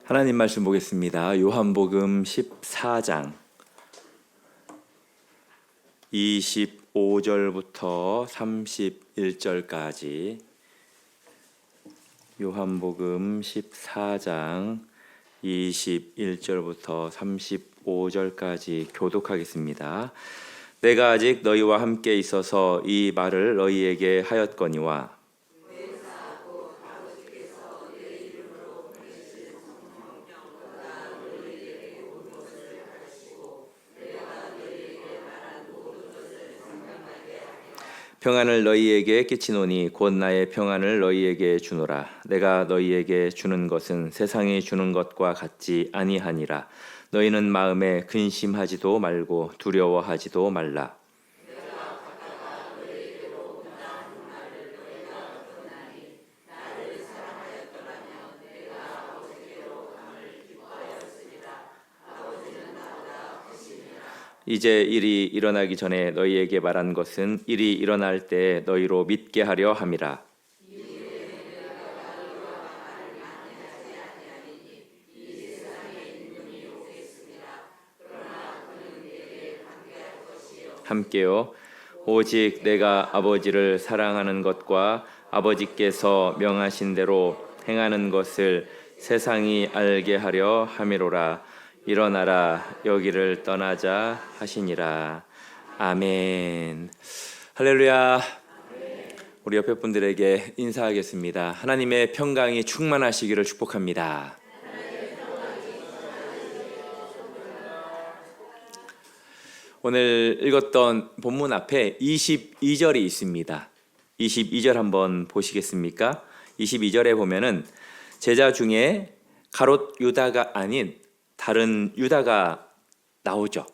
하나님 말씀 보겠습니다. 요한복음 14장 25절부터 31절까지 요한복음 14장 21절부터 35절까지 교독하겠습니다. 내가 아직 너희와 함께 있어서 이 말을 너희에게 하였거니와 평안을 너희에게 끼치노니 곧 나의 평안을 너희에게 주노라. 내가 너희에게 주는 것은 세상이 주는 것과 같지 아니하니라. 너희는 마음에 근심하지도 말고 두려워하지도 말라. 이제 일이 일어나기 전에 너희에게 말한 것은 일이 일어날 때 너희로 믿게 하려 함이라. 함께요. 오직 내가 아버지를 사랑하는 것과 아버지께서 명하신 대로 행하는 것을 세상이 알게 하려 함이로라. 일어나라, 여기를 떠나자 하시니라. 아멘. 할렐루야. 우리 옆에 분들에게 인사하겠습니다. 하나님의 평강이 충만하시기를 축복합니다. 오늘 읽었던 본문 앞에 22절이 있습니다. 22절 한번 보시겠습니까? 22절에 보면은 제자 중에 가롯 유다가 아닌 다른 유다가 나오죠.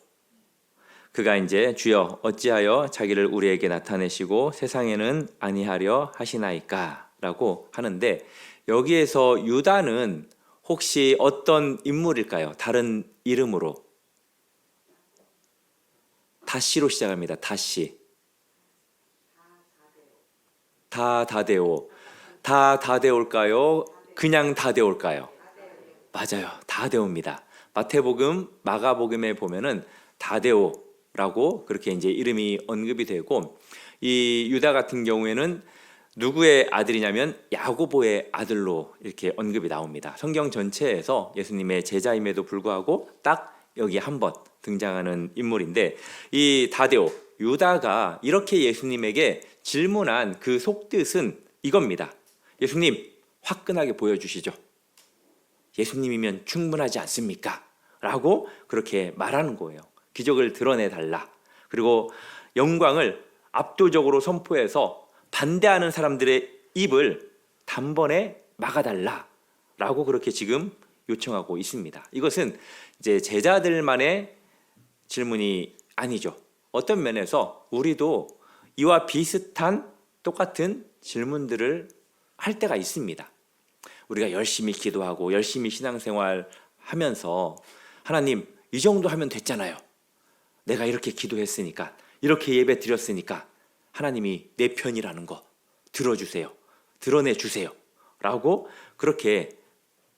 그가 이제 주여 어찌하여 자기를 우리에게 나타내시고 세상에는 아니하려 하시나이까 라고 하는데, 여기에서 유다는 혹시 어떤 인물일까요? 다른 이름으로 다시로 시작합니다. 다시. 다데오. 다데올까요? 그냥 다데올까요? 맞아요. 다데오입니다. 마태복음, 마가복음에 보면은 다데오라고 그렇게 이제 이름이 언급이 되고, 이 유다 같은 경우에는 누구의 아들이냐면 야고보의 아들로 이렇게 언급이 나옵니다. 성경 전체에서 예수님의 제자임에도 불구하고 딱 여기 한번 등장하는 인물인데, 이 다데오, 유다가 이렇게 예수님에게 질문한 그 속뜻은 이겁니다. 예수님, 화끈하게 보여주시죠. 예수님이면 충분하지 않습니까? 라고 그렇게 말하는 거예요. 기적을 드러내달라. 그리고 영광을 압도적으로 선포해서 반대하는 사람들의 입을 단번에 막아달라. 라고 그렇게 지금 요청하고 있습니다. 이것은 이제 제자들만의 질문이 아니죠. 어떤 면에서 우리도 이와 비슷한 똑같은 질문들을 할 때가 있습니다. 우리가 열심히 기도하고 열심히 신앙생활 하면서 하나님, 이 정도 하면 됐잖아요. 내가 이렇게 기도했으니까, 이렇게 예배 드렸으니까 하나님이 내 편이라는 거 들어주세요. 드러내주세요. 라고 그렇게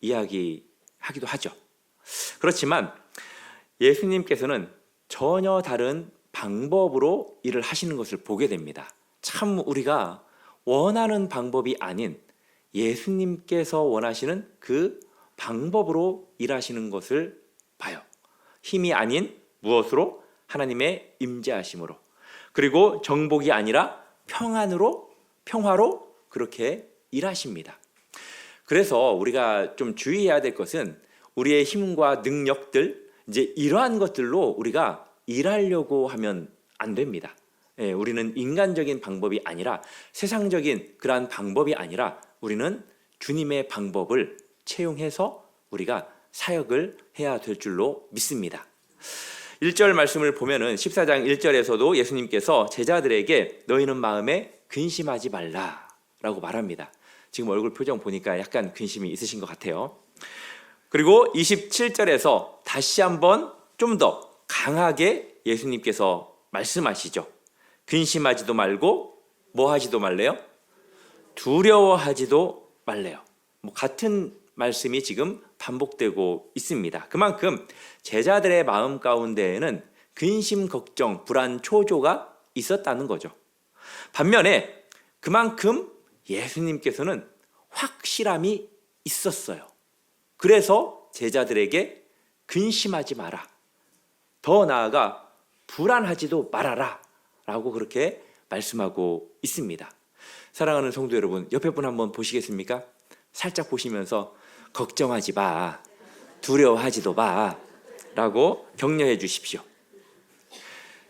이야기하기도 하죠. 그렇지만 예수님께서는 전혀 다른 방법으로 일을 하시는 것을 보게 됩니다. 참 우리가 원하는 방법이 아닌 예수님께서 원하시는 그 방법으로 일하시는 것을 봐요. 힘이 아닌 무엇으로? 하나님의 임재하심으로, 그리고 정복이 아니라 평화로 그렇게 일하십니다. 그래서 우리가 좀 주의해야 될 것은 우리의 힘과 능력들, 이제 이러한 것들로 우리가 일하려고 하면 안 됩니다. 우리는 인간적인 방법이 아니라, 세상적인 그러한 방법이 아니라 우리는 주님의 방법을 채용해서 우리가 사역을 해야 될 줄로 믿습니다. 1절 말씀을 보면은 14장 1절에서도 예수님께서 제자들에게 너희는 마음에 근심하지 말라라고 말합니다. 지금 얼굴 표정 보니까 약간 근심이 있으신 것 같아요. 그리고 27절에서 다시 한번 좀 더 강하게 예수님께서 말씀하시죠. 근심하지도 말고 뭐 하지도 말래요? 두려워하지도 말래요. 같은 말씀이 지금 반복되고 있습니다. 그만큼 제자들의 마음 가운데에는 근심, 걱정, 불안, 초조가 있었다는 거죠. 반면에 그만큼 예수님께서는 확실함이 있었어요. 그래서 제자들에게 근심하지 마라, 더 나아가 불안하지도 말아라 라고 그렇게 말씀하고 있습니다. 사랑하는 성도 여러분, 옆에 분 한번 보시겠습니까? 살짝 보시면서 걱정하지 마, 두려워하지도 마 라고 격려해 주십시오.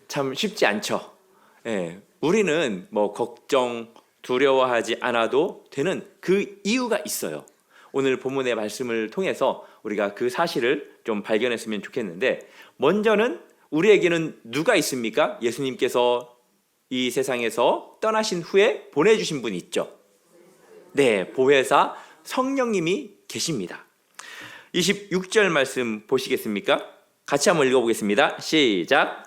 참 쉽지 않죠. 예, 우리는 뭐 걱정, 두려워하지 않아도 되는 그 이유가 있어요. 오늘 본문의 말씀을 통해서 우리가 그 사실을 좀 발견했으면 좋겠는데, 먼저는 우리에게는 누가 있습니까? 예수님께서 이 세상에서 떠나신 후에 보내주신 분이 있죠. 네, 보혜사 성령님이 계십니다. 26절 말씀 보시겠습니까? 같이 한번 읽어보겠습니다. 시작.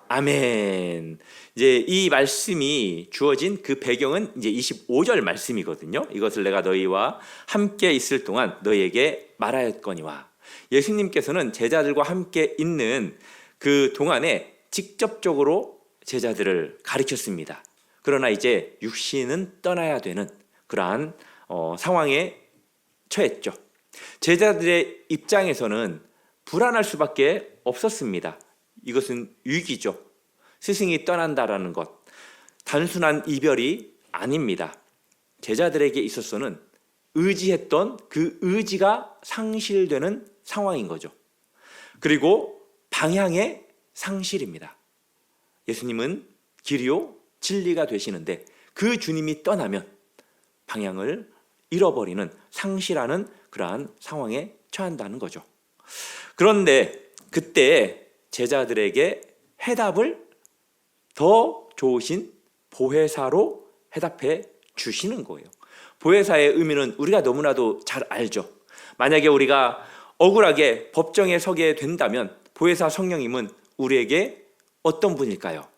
아멘. 이제 이 말씀이 주어진 그 배경은 이제 25절 말씀이거든요. 이것을 내가 너희와 함께 있을 동안 너희에게 말하였거니와. 예수님께서는 제자들과 함께 있는 그 동안에 직접적으로 제자들을 가르쳤습니다. 그러나 이제 육신은 떠나야 되는 그러한 상황에 처했죠. 제자들의 입장에서는 불안할 수밖에 없었습니다. 이것은 위기죠. 스승이 떠난다라는 것, 단순한 이별이 아닙니다. 제자들에게 있어서는 의지했던 그 의지가 상실되는 상황인 거죠. 그리고 방향의 상실입니다. 예수님은 길이요 진리가 되시는데 그 주님이 떠나면 방향을 잃어버리는, 상실하는 그러한 상황에 처한다는 거죠. 그런데 그때 제자들에게 해답을 더 좋으신 보혜사로 해답해 주시는 거예요. 보혜사의 의미는 우리가 너무나도 잘 알죠. 만약에 우리가 억울하게 법정에 서게 된다면 보혜사 성령님은 우리에게 어떤 분일까요?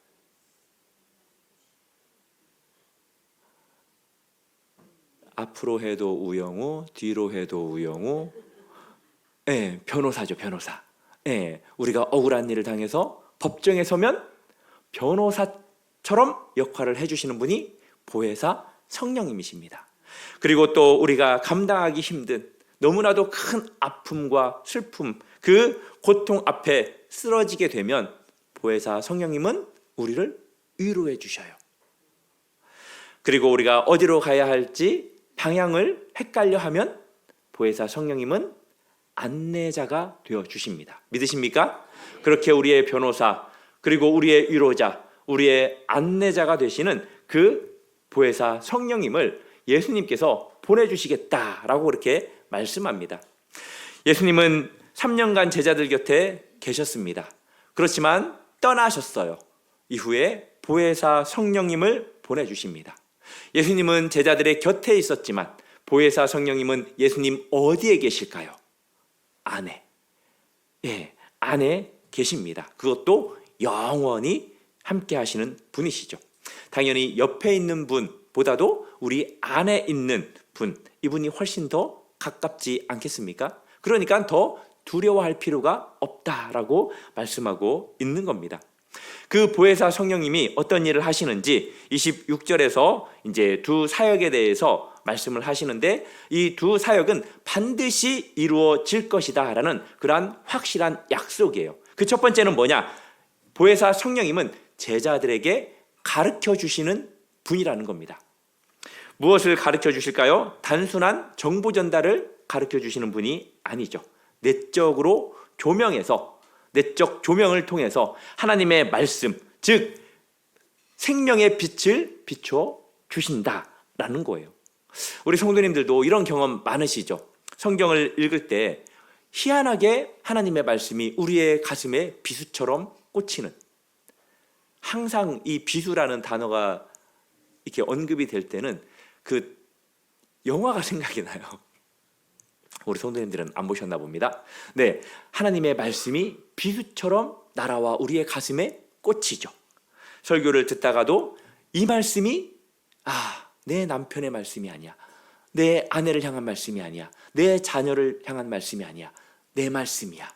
앞으로 해도 우영우, 뒤로 해도 우영우. 네, 변호사죠, 변호사. 네, 우리가 억울한 일을 당해서 법정에 서면 변호사처럼 역할을 해주시는 분이 보혜사 성령님이십니다. 그리고 또 우리가 감당하기 힘든 너무나도 큰 아픔과 슬픔, 그 고통 앞에 쓰러지게 되면 보혜사 성령님은 우리를 위로해 주셔요. 그리고 우리가 어디로 가야 할지 방향을 헷갈려 하면 보혜사 성령님은 안내자가 되어 주십니다. 믿으십니까? 그렇게 우리의 변호사, 그리고 우리의 위로자, 우리의 안내자가 되시는 그 보혜사 성령님을 예수님께서 보내주시겠다라고 그렇게 말씀합니다. 예수님은 3년간 제자들 곁에 계셨습니다. 그렇지만 떠나셨어요. 이후에 보혜사 성령님을 보내주십니다. 예수님은 제자들의 곁에 있었지만 보혜사 성령님은 예수님 어디에 계실까요? 안에. 예, 안에 계십니다. 그것도 영원히 함께 하시는 분이시죠. 당연히 옆에 있는 분보다도 우리 안에 있는 분, 이분이 훨씬 더 가깝지 않겠습니까? 그러니까 더 두려워할 필요가 없다라고 말씀하고 있는 겁니다. 그 보혜사 성령님이 어떤 일을 하시는지 26절에서 이제 두 사역에 대해서 말씀을 하시는데, 이 두 사역은 반드시 이루어질 것이다라는 그러한 확실한 약속이에요. 그 첫 번째는 뭐냐? 보혜사 성령님은 제자들에게 가르쳐 주시는 분이라는 겁니다. 무엇을 가르쳐 주실까요? 단순한 정보 전달을 가르쳐 주시는 분이 아니죠. 내적으로 조명해서, 내적 조명을 통해서 하나님의 말씀, 즉 생명의 빛을 비춰 주신다라는 거예요. 우리 성도님들도 이런 경험 많으시죠? 성경을 읽을 때 희한하게 하나님의 말씀이 우리의 가슴에 비수처럼 꽂히는, 항상 이 비수라는 단어가 이렇게 언급이 될 때는 그 영화가 생각이 나요. 우리 성도님들은 안 보셨나 봅니다. 네, 하나님의 말씀이 비수처럼 날아와 우리의 가슴에 꽂히죠. 설교를 듣다가도 이 말씀이 내 남편의 말씀이 아니야, 내 아내를 향한 말씀이 아니야, 내 자녀를 향한 말씀이 아니야, 내 말씀이야,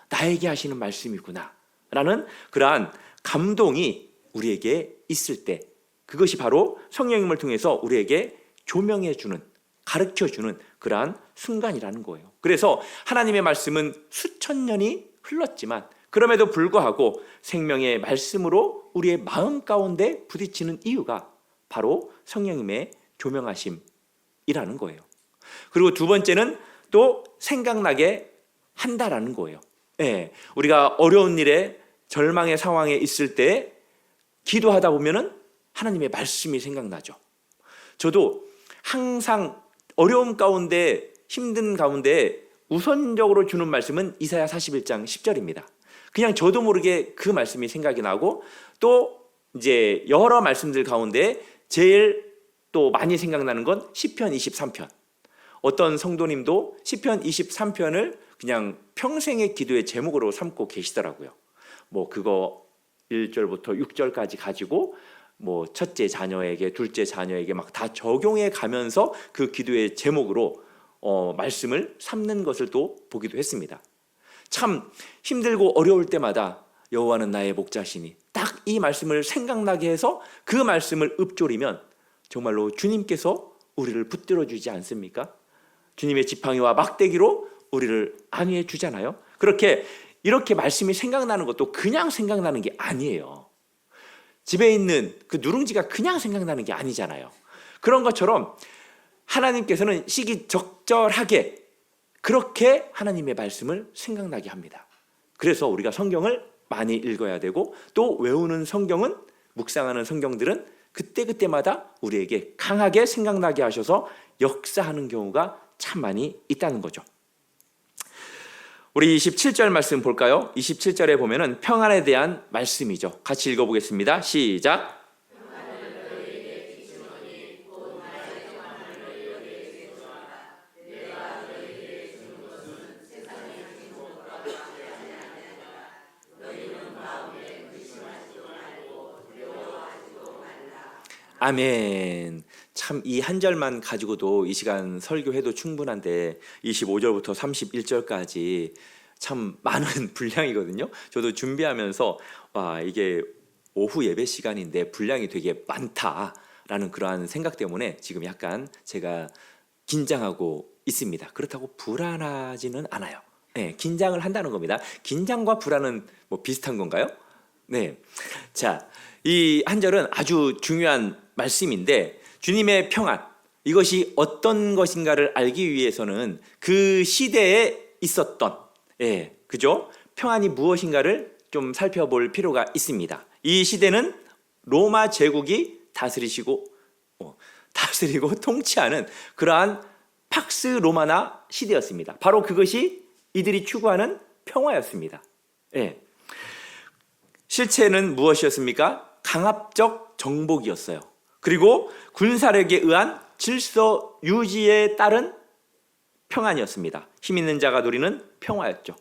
나에게 하시는 말씀이구나 라는 그러한 감동이 우리에게 있을 때, 그것이 바로 성령님을 통해서 우리에게 조명해주는, 가르쳐주는 그러한 순간이라는 거예요. 그래서 하나님의 말씀은 수천 년이 흘렀지만 그럼에도 불구하고 생명의 말씀으로 우리의 마음 가운데 부딪히는 이유가 바로 성령님의 조명하심이라는 거예요. 그리고 두 번째는 또 생각나게 한다라는 거예요. 우리가 어려운 일에, 절망의 상황에 있을 때 기도하다 보면은 하나님의 말씀이 생각나죠. 저도 항상 어려움 가운데, 힘든 가운데 우선적으로 주는 말씀은 이사야 41장 10절입니다. 그냥 저도 모르게 그 말씀이 생각이 나고, 또 이제 여러 말씀들 가운데 제일 또 많이 생각나는 건 시편 23편. 어떤 성도님도 시편 23편을 그냥 평생의 기도의 제목으로 삼고 계시더라고요. 뭐 그거 1절부터 6절까지 가지고 뭐 첫째 자녀에게, 둘째 자녀에게 막 다 적용해 가면서 그 기도의 제목으로 말씀을 삼는 것을 또 보기도 했습니다. 참 힘들고 어려울 때마다 여호와는 나의 목자시니, 딱 이 말씀을 생각나게 해서 그 말씀을 읊조리면 정말로 주님께서 우리를 붙들어 주지 않습니까? 주님의 지팡이와 막대기로 우리를 안위해 주잖아요. 이렇게 말씀이 생각나는 것도 그냥 생각나는 게 아니에요. 집에 있는 그 누룽지가 그냥 생각나는 게 아니잖아요. 그런 것처럼 하나님께서는 시기적절하게 그렇게 하나님의 말씀을 생각나게 합니다. 그래서 우리가 성경을 많이 읽어야 되고, 또 외우는 성경은, 묵상하는 성경들은 그때그때마다 우리에게 강하게 생각나게 하셔서 역사하는 경우가 참 많이 있다는 거죠. 우리 27절 말씀 볼까요? 27절에 보면은 평안에 대한 말씀이죠. 같이 읽어보겠습니다. 시작. 아멘. 참 이 한 절만 가지고도 이 시간 설교해도 충분한데 25절부터 31절까지 참 많은 분량이거든요. 저도 준비하면서 이게 오후 예배 시간인데 분량이 되게 많다라는 그러한 생각 때문에 지금 약간 제가 긴장하고 있습니다. 그렇다고 불안하지는 않아요. 긴장을 한다는 겁니다. 긴장과 불안은 뭐 비슷한 건가요? 네. 자, 이 한 절은 아주 중요한 말씀인데, 주님의 평안, 이것이 어떤 것인가를 알기 위해서는 그 시대에 있었던, 그죠? 평안이 무엇인가를 좀 살펴볼 필요가 있습니다. 이 시대는 로마 제국이 다스리고 통치하는 그러한 팍스 로마나 시대였습니다. 바로 그것이 이들이 추구하는 평화였습니다. 실체는 무엇이었습니까? 강압적 정복이었어요. 그리고 군사력에 의한 질서 유지에 따른 평안이었습니다. 힘 있는 자가 누리는 평화였죠.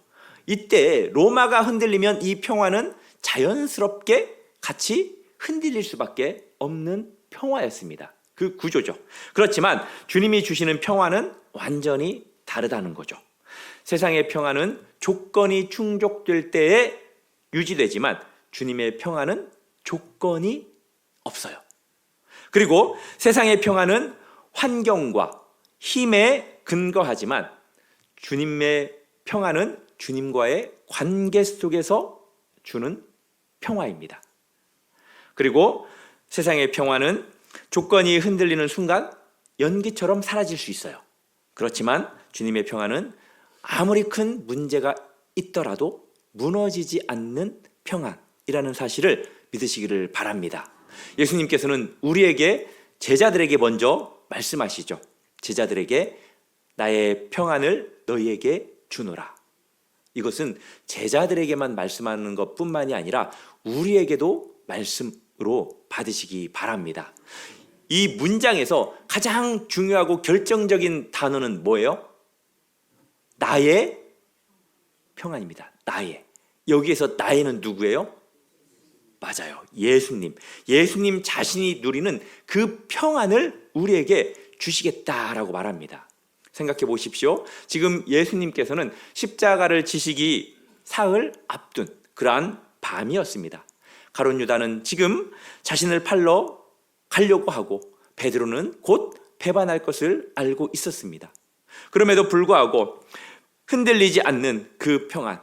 이때 로마가 흔들리면 이 평화는 자연스럽게 같이 흔들릴 수밖에 없는 평화였습니다. 그 구조죠. 그렇지만 주님이 주시는 평화는 완전히 다르다는 거죠. 세상의 평화는 조건이 충족될 때에 유지되지만 주님의 평화는 조건이 없어요. 그리고 세상의 평화는 환경과 힘에 근거하지만 주님의 평화는 주님과의 관계 속에서 주는 평화입니다. 그리고 세상의 평화는 조건이 흔들리는 순간 연기처럼 사라질 수 있어요. 그렇지만 주님의 평화는 아무리 큰 문제가 있더라도 무너지지 않는 평안이라는 사실을 믿으시기를 바랍니다. 예수님께서는 우리에게, 제자들에게 먼저 말씀하시죠. 제자들에게 나의 평안을 너희에게 주노라. 이것은 제자들에게만 말씀하는 것뿐만이 아니라 우리에게도 말씀으로 받으시기 바랍니다. 이 문장에서 가장 중요하고 결정적인 단어는 뭐예요? 나의 평안입니다. 나의. 여기에서 나의는 누구예요? 맞아요. 예수님. 예수님 자신이 누리는 그 평안을 우리에게 주시겠다라고 말합니다. 생각해 보십시오. 지금 예수님께서는 십자가를 지시기 사흘 앞둔 그러한 밤이었습니다. 가룟 유다는 지금 자신을 팔러 가려고 하고 베드로는 곧 배반할 것을 알고 있었습니다. 그럼에도 불구하고 흔들리지 않는 그 평안,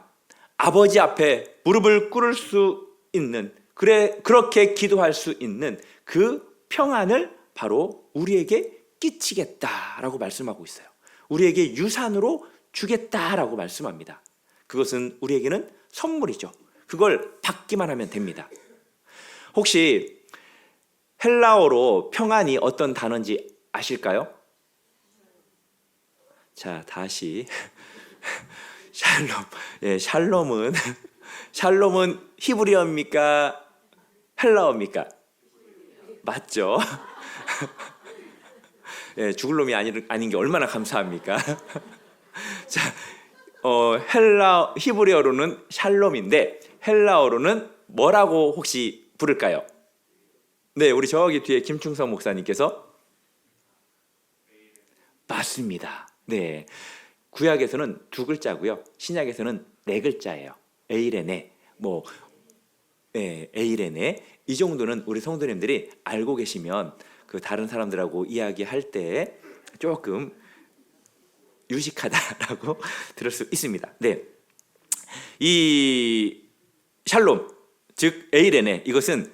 아버지 앞에 무릎을 꿇을 수 있는, 그렇게 기도할 수 있는 그 평안을 바로 우리에게 끼치겠다라고 말씀하고 있어요. 우리에게 유산으로 주겠다라고 말씀합니다. 그것은 우리에게는 선물이죠. 그걸 받기만 하면 됩니다. 혹시 헬라어로 평안이 어떤 단어인지 아실까요? 자, 다시 샬롬. 예, 샬롬은 히브리어입니까? 헬라어입니까? 맞죠? 예, 죽을 놈이 아닌 게 얼마나 감사합니까? 자, 히브리어로는 샬롬인데 헬라어로는 뭐라고 혹시 부를까요? 네, 우리 저기 뒤에 김충성 목사님께서 맞습니다. 네, 구약에서는 2글자고요. 신약에서는 4글자예요. 에이레네, 에이레네. 이 정도는 우리 성도님들이 알고 계시면 그 다른 사람들하고 이야기할 때 조금 유식하다라고 들을 수 있습니다. 네, 이 샬롬, 즉 에이레네, 이것은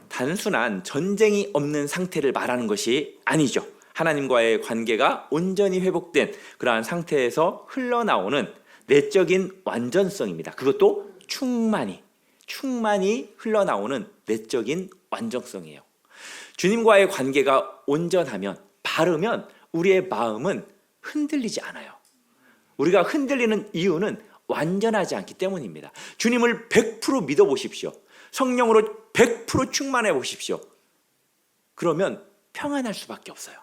단순한 전쟁이 없는 상태를 말하는 것이 아니죠. 하나님과의 관계가 온전히 회복된 그러한 상태에서 흘러나오는 내적인 완전성입니다. 그것도 충만히 흘러나오는 내적인 완전성이에요. 주님과의 관계가 온전하면, 바르면 우리의 마음은 흔들리지 않아요. 우리가 흔들리는 이유는 완전하지 않기 때문입니다. 주님을 100% 믿어보십시오. 성령으로 100% 충만해 보십시오. 그러면 평안할 수밖에 없어요.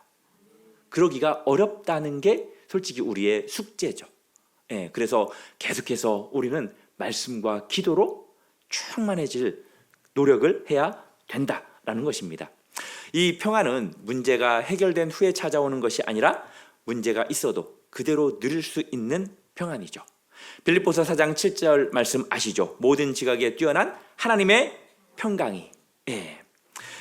그러기가 어렵다는 게 솔직히 우리의 숙제죠. 예, 그래서 계속해서 우리는 말씀과 기도로 충만해질 노력을 해야 된다라는 것입니다. 이 평안은 문제가 해결된 후에 찾아오는 것이 아니라 문제가 있어도 그대로 누릴 수 있는 평안이죠. 빌립보서 4장 7절 말씀 아시죠? 모든 지각에 뛰어난 하나님의 평강이. 예.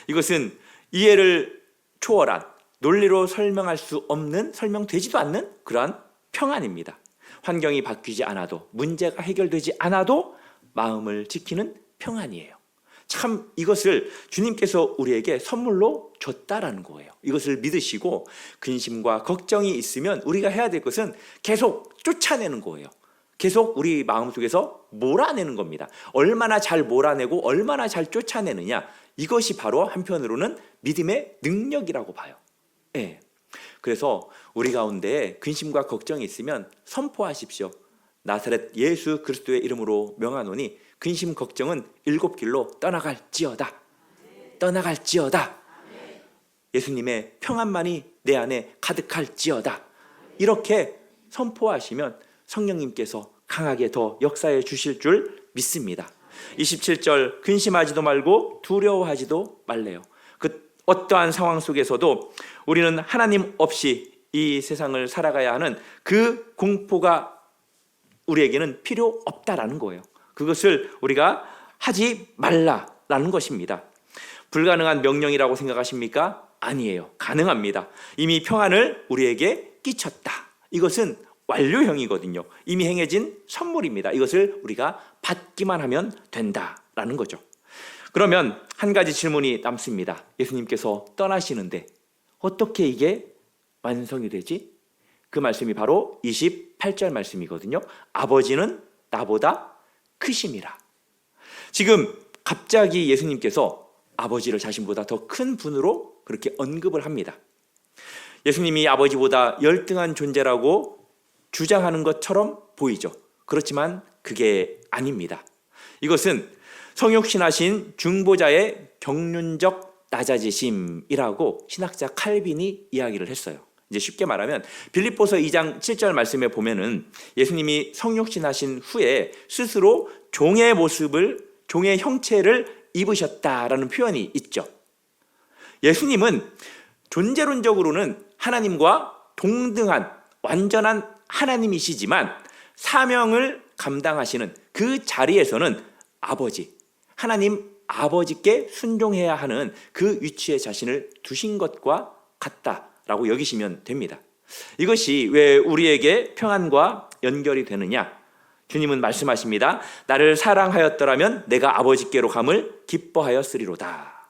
이것은 이해를 초월한, 논리로 설명할 수 없는, 설명되지도 않는 그러한 평안입니다. 환경이 바뀌지 않아도, 문제가 해결되지 않아도 마음을 지키는 평안이에요. 참 이것을 주님께서 우리에게 선물로 줬다라는 거예요. 이것을 믿으시고 근심과 걱정이 있으면 우리가 해야 될 것은 계속 쫓아내는 거예요. 계속 우리 마음속에서 몰아내는 겁니다. 얼마나 잘 몰아내고 얼마나 잘 쫓아내느냐, 이것이 바로 한편으로는 믿음의 능력이라고 봐요. 예. 그래서 우리 가운데 근심과 걱정이 있으면 선포하십시오. 나사렛 예수 그리스도의 이름으로 명하노니 근심 걱정은 7길로 떠나갈지어다. 떠나갈지어다. 예수님의 평안만이 내 안에 가득할지어다. 이렇게 선포하시면 성령님께서 강하게 더 역사해 주실 줄 믿습니다. 27절, 근심하지도 말고 두려워하지도 말래요. 그 어떠한 상황 속에서도 우리는 하나님 없이 이 세상을 살아가야 하는 그 공포가 우리에게는 필요 없다라는 거예요. 그것을 우리가 하지 말라라는 것입니다. 불가능한 명령이라고 생각하십니까? 아니에요. 가능합니다. 이미 평안을 우리에게 끼쳤다. 이것은 완료형이거든요. 이미 행해진 선물입니다. 이것을 우리가 받기만 하면 된다라는 거죠. 그러면 한 가지 질문이 남습니다. 예수님께서 떠나시는데 어떻게 이게 완성이 되지? 그 말씀이 바로 28절 말씀이거든요. 아버지는 나보다 크심이라. 지금 갑자기 예수님께서 아버지를 자신보다 더 큰 분으로 그렇게 언급을 합니다. 예수님이 아버지보다 열등한 존재라고 주장하는 것처럼 보이죠. 그렇지만 그게 아닙니다. 이것은 성육신하신 중보자의 경륜적 낮아지심이라고 신학자 칼빈이 이야기를 했어요. 이제 쉽게 말하면 빌립보서 2장 7절 말씀에 보면은 예수님이 성육신하신 후에 스스로 종의 모습을, 종의 형체를 입으셨다라는 표현이 있죠. 예수님은 존재론적으로는 하나님과 동등한 완전한 하나님이시지만 사명을 감당하시는 그 자리에서는 아버지, 하나님 아버지께 순종해야 하는 그 위치에 자신을 두신 것과 같다라고 여기시면 됩니다. 이것이 왜 우리에게 평안과 연결이 되느냐? 주님은 말씀하십니다. 나를 사랑하였더라면 내가 아버지께로 감을 기뻐하였으리로다.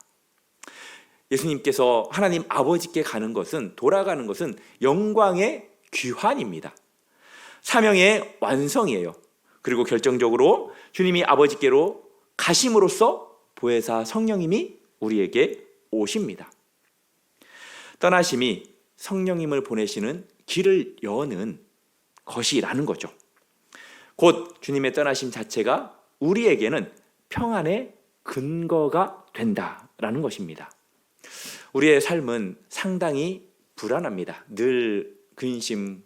예수님께서 하나님 아버지께 가는 것은, 돌아가는 것은 영광의 귀환입니다. 사명의 완성이에요. 그리고 결정적으로 주님이 아버지께로 가심으로써 보혜사 성령님이 우리에게 오십니다. 떠나심이 성령님을 보내시는 길을 여는 것이라는 거죠. 곧 주님의 떠나심 자체가 우리에게는 평안의 근거가 된다라는 것입니다. 우리의 삶은 상당히 불안합니다. 늘 근심,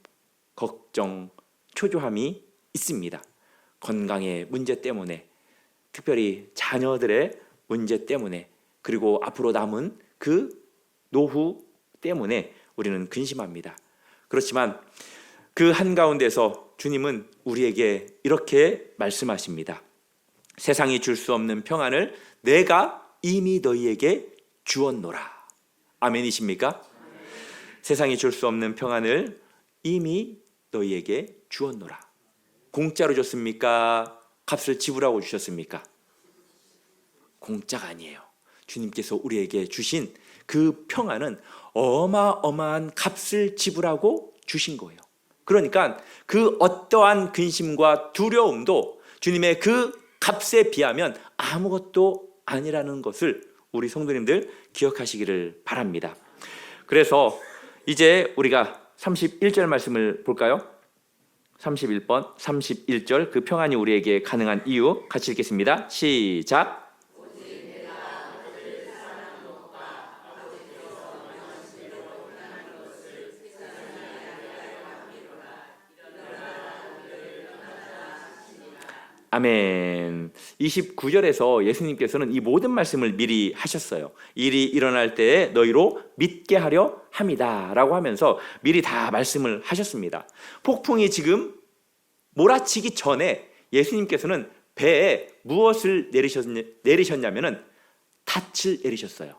걱정, 초조함이 있습니다. 건강의 문제 때문에, 특별히 자녀들의 문제 때문에, 그리고 앞으로 남은 그 노후 때문에 우리는 근심합니다. 그렇지만 그 한가운데서 주님은 우리에게 이렇게 말씀하십니다. 세상이 줄 수 없는 평안을 내가 이미 너희에게 주었노라. 아멘이십니까? 세상이 줄 수 없는 평안을 이미 너희에게 주었노라. 공짜로 줬습니까? 값을 지불하고 주셨습니까? 공짜가 아니에요. 주님께서 우리에게 주신 그 평안은 어마어마한 값을 지불하고 주신 거예요. 그러니까 그 어떠한 근심과 두려움도 주님의 그 값에 비하면 아무것도 아니라는 것을 우리 성도님들 기억하시기를 바랍니다. 그래서 이제 우리가 31절 말씀을 볼까요? 31번, 31절 그 평안이 우리에게 가능한 이유 같이 읽겠습니다. 시작. 아멘. 29절에서 예수님께서는 이 모든 말씀을 미리 하셨어요. 일이 일어날 때에 너희로 믿게 하려 함이다 라고 하면서 미리 다 말씀을 하셨습니다. 폭풍이 지금 몰아치기 전에 예수님께서는 배에 무엇을 내리셨냐면은 닻을 내리셨어요.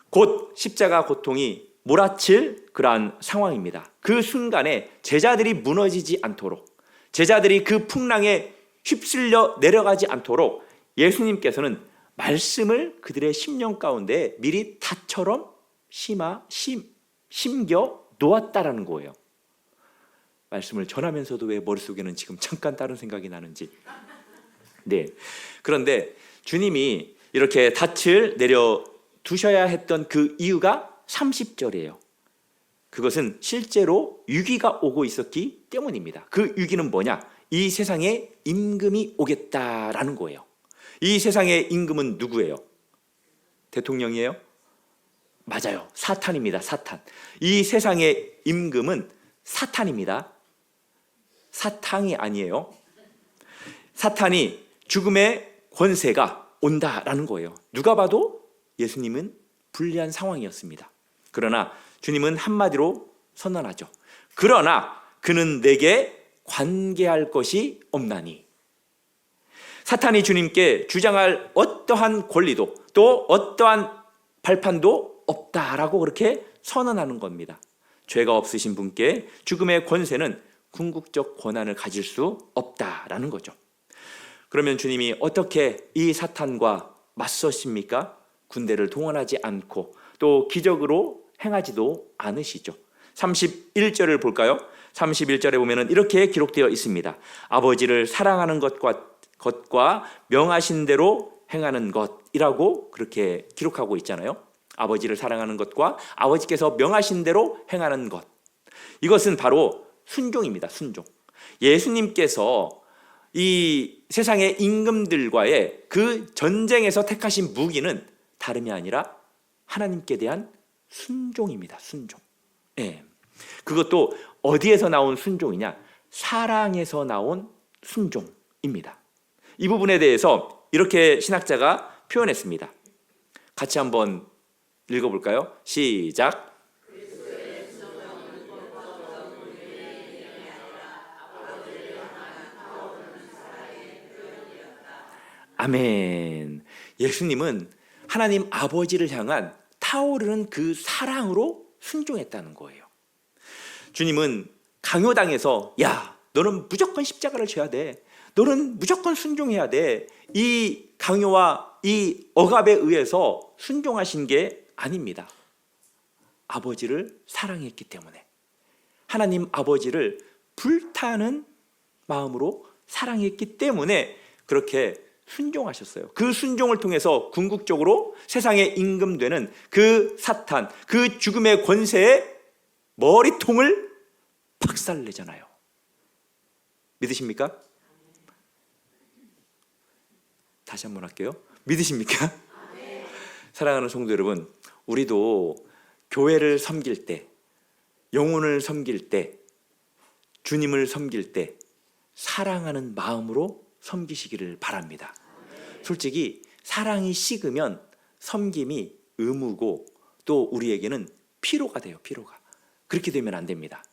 곧 십자가 고통이 몰아칠 그러한 상황입니다. 그 순간에 제자들이 무너지지 않도록, 제자들이 그 풍랑에 휩쓸려 내려가지 않도록 예수님께서는 말씀을 그들의 심령 가운데 미리 닷처럼 심겨 놓았다라는 거예요. 말씀을 전하면서도 왜 머릿속에는 지금 잠깐 다른 생각이 나는지. 네. 그런데 주님이 이렇게 닻을 내려 두셔야 했던 그 이유가 30절이에요. 그것은 실제로 위기가 오고 있었기 때문입니다. 그 위기는 뭐냐? 이 세상에 임금이 오겠다라는 거예요. 이 세상의 임금은 누구예요? 대통령이에요? 맞아요. 사탄입니다. 사탄. 이 세상의 임금은 사탄입니다. 사탕이 아니에요. 사탄이 죽음의 권세가 온다라는 거예요. 누가 봐도 예수님은 불리한 상황이었습니다. 그러나 주님은 한마디로 선언하죠. 그러나 그는 내게 관계할 것이 없나니. 사탄이 주님께 주장할 어떠한 권리도 또 어떠한 발판도 없다라고 그렇게 선언하는 겁니다. 죄가 없으신 분께 죽음의 권세는 궁극적 권한을 가질 수 없다라는 거죠. 그러면 주님이 어떻게 이 사탄과 맞서십니까? 군대를 동원하지 않고 또 기적으로 행하지도 않으시죠. 31절을 볼까요? 31절에 보면 이렇게 기록되어 있습니다. 아버지를 사랑하는 것과 명하신 대로 행하는 것이라고 그렇게 기록하고 있잖아요. 아버지를 사랑하는 것과 아버지께서 명하신 대로 행하는 것. 이것은 바로 순종입니다. 순종. 예수님께서 이 세상의 임금들과의 그 전쟁에서 택하신 무기는 다름이 아니라 하나님께 대한 순종입니다. 순종. 예. 그것도 어디에서 나온 순종이냐? 사랑에서 나온 순종입니다. 이 부분에 대해서 이렇게 신학자가 표현했습니다. 같이 한번 읽어볼까요? 시작. 아멘. 예수님은 하나님 아버지를 향한 타오르는 그 사랑으로 순종했다는 거예요. 주님은 강요당해서 야, 너는 무조건 십자가를 져야 돼. 너는 무조건 순종해야 돼. 이 강요와 이 억압에 의해서 순종하신 게 아닙니다. 아버지를 사랑했기 때문에, 하나님 아버지를 불타는 마음으로 사랑했기 때문에 그렇게 순종하셨어요. 그 순종을 통해서 궁극적으로 세상에 임금되는 그 사탄, 그 죽음의 권세의 머리통을 박살내잖아요. 믿으십니까? 다시 한번 할게요. 믿으십니까? 사랑하는 성도 여러분, 우리도 교회를 섬길 때, 영혼을 섬길 때, 주님을 섬길 때 사랑하는 마음으로 섬기시기를 바랍니다. 솔직히 사랑이 식으면 섬김이 의무고 또 우리에게는 피로가 돼요. 피로가. 그렇게 되면 안 됩니다.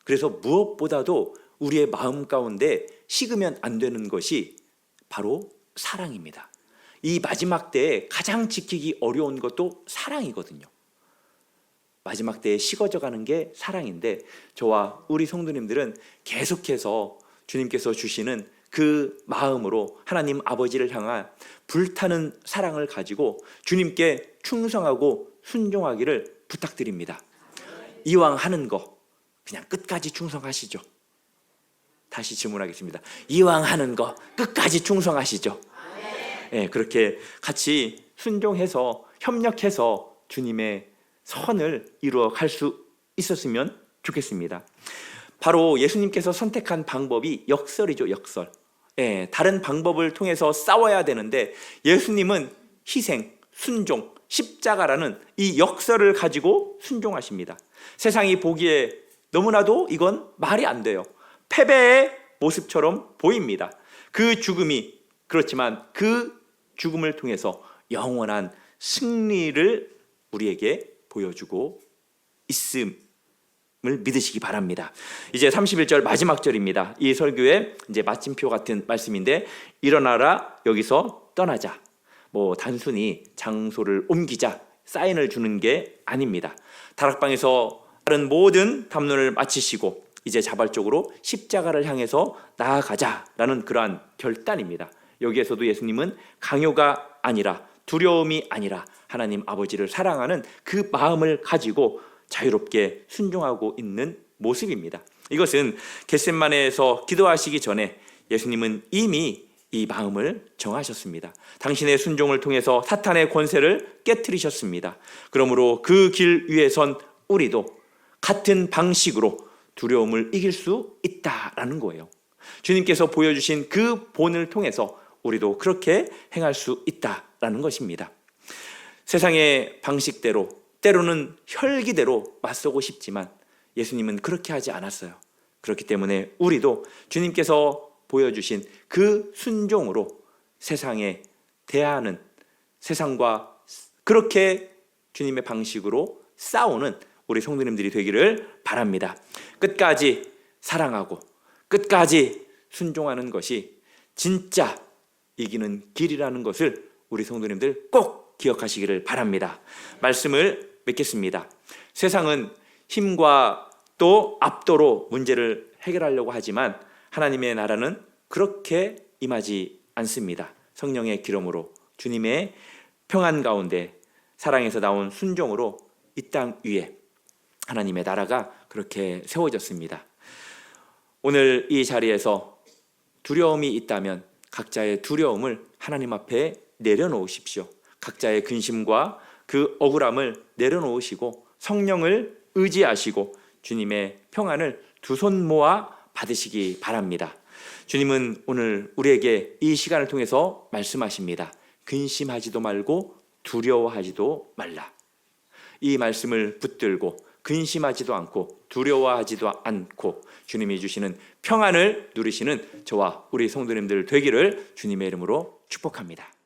그래서 무엇보다도 우리의 마음 가운데 식으면 안 되는 것이 바로 사랑입니다. 이 마지막 때에 가장 지키기 어려운 것도 사랑이거든요. 마지막 때에 식어져 가는 게 사랑인데, 저와 우리 성도님들은 계속해서 주님께서 주시는 그 마음으로 하나님 아버지를 향한 불타는 사랑을 가지고 주님께 충성하고 순종하기를 부탁드립니다. 이왕 하는 거 그냥 끝까지 충성하시죠. 다시 질문하겠습니다. 이왕 하는 거 끝까지 충성하시죠. 네, 그렇게 같이 순종해서 협력해서 주님의 선을 이루어 갈 수 있었으면 좋겠습니다. 바로 예수님께서 선택한 방법이 역설이죠. 역설. 다른 방법을 통해서 싸워야 되는데 예수님은 희생, 순종, 십자가라는 이 역설을 가지고 순종하십니다. 세상이 보기에 너무나도 이건 말이 안 돼요. 패배의 모습처럼 보입니다. 그 죽음이, 그렇지만 그 죽음을 통해서 영원한 승리를 우리에게 보여주고 있음을 믿으시기 바랍니다. 이제 31절 마지막 절입니다. 이 설교의 이제 마침표 같은 말씀인데, 일어나라, 여기서 떠나자. 뭐 단순히 장소를 옮기자, 사인을 주는 게 아닙니다. 다락방에서 다른 모든 담론을 마치시고 이제 자발적으로 십자가를 향해서 나아가자라는 그러한 결단입니다. 여기에서도 예수님은 강요가 아니라, 두려움이 아니라 하나님 아버지를 사랑하는 그 마음을 가지고 자유롭게 순종하고 있는 모습입니다. 이것은 겟세마네에서 기도하시기 전에 예수님은 이미 이 마음을 정하셨습니다. 당신의 순종을 통해서 사탄의 권세를 깨트리셨습니다. 그러므로 그 길 위에 선 우리도 같은 방식으로 두려움을 이길 수 있다라는 거예요. 주님께서 보여주신 그 본을 통해서 우리도 그렇게 행할 수 있다라는 것입니다. 세상의 방식대로, 때로는 혈기대로 맞서고 싶지만 예수님은 그렇게 하지 않았어요. 그렇기 때문에 우리도 주님께서 보여주신 그 순종으로 세상에 대하는, 세상과 그렇게 주님의 방식으로 싸우는 우리 성도님들이 되기를 바랍니다. 끝까지 사랑하고 끝까지 순종하는 것이 진짜 이기는 길이라는 것을 우리 성도님들 꼭 기억하시기를 바랍니다. 말씀을 맺겠습니다. 세상은 힘과 또 압도로 문제를 해결하려고 하지만 하나님의 나라는 그렇게 임하지 않습니다. 성령의 기름으로, 주님의 평안 가운데, 사랑에서 나온 순종으로 이 땅 위에 하나님의 나라가 그렇게 세워졌습니다. 오늘 이 자리에서 두려움이 있다면 각자의 두려움을 하나님 앞에 내려놓으십시오. 각자의 근심과 그 억울함을 내려놓으시고 성령을 의지하시고 주님의 평안을 두 손 모아 받으시기 바랍니다. 주님은 오늘 우리에게 이 시간을 통해서 말씀하십니다. 근심하지도 말고 두려워하지도 말라. 이 말씀을 붙들고 근심하지도 않고 두려워하지도 않고 주님이 주시는 평안을 누리시는 저와 우리 성도님들 되기를 주님의 이름으로 축복합니다.